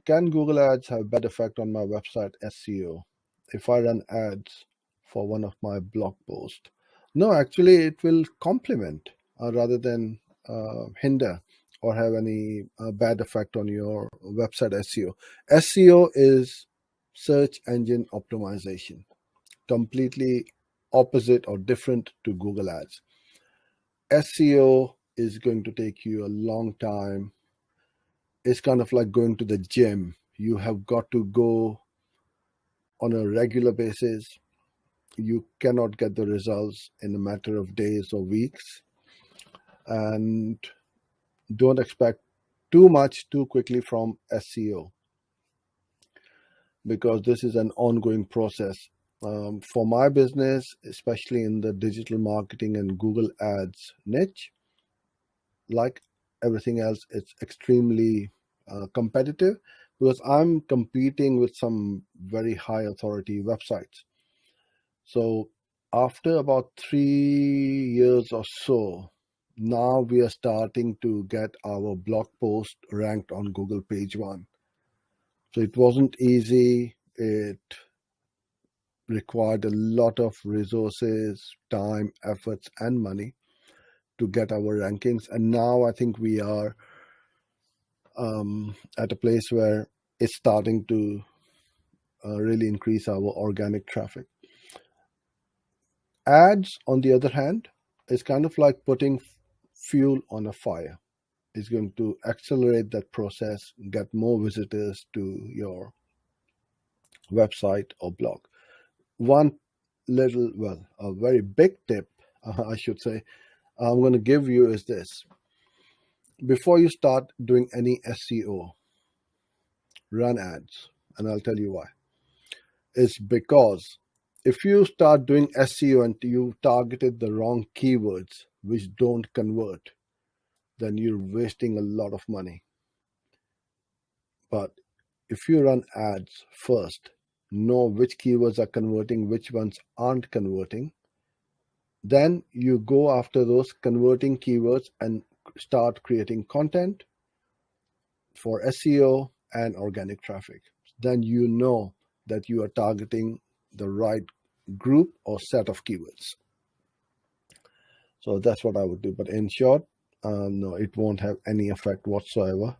Can Google Ads have bad effect on my website SEO if I run ads for one of my blog posts? No, actually, it will complement rather than hinder or have any bad effect on your website SEO. SEO is search engine optimization, completely opposite or different to Google Ads. SEO is going to take you a long time. It's kind of like going to the gym. You have got to go on a regular basis. You cannot get the results in a matter of days or weeks. And don't expect too much too quickly from SEO because this is an ongoing process. For my business, especially in the digital marketing and Google Ads niche, like everything else, it's extremely competitive because I'm competing with some very high authority websites. So after about 3 years or so, now we are starting to get our blog post ranked on Google page one. So it wasn't easy. It required a lot of resources, time, efforts, and money to get our rankings. And now I think we are at a place where it's starting to really increase our organic traffic. Ads, on the other hand, is kind of like putting fuel on a fire. It's going to accelerate that process, get more visitors to your website or blog. One little, well, a very big tip, I should say, I'm going to give you is this. Before you start doing any SEO, run ads. And I'll tell you why. It's because if you start doing SEO and you targeted the wrong keywords which don't convert, then you're wasting a lot of money. But if you run ads first, know which keywords are converting, which ones aren't converting, then you go after those converting keywords and start creating content for SEO and organic traffic. Then you know that you are targeting the right group or set of keywords. So that's what I would do. But in short, no, it won't have any effect whatsoever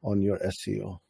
on your SEO.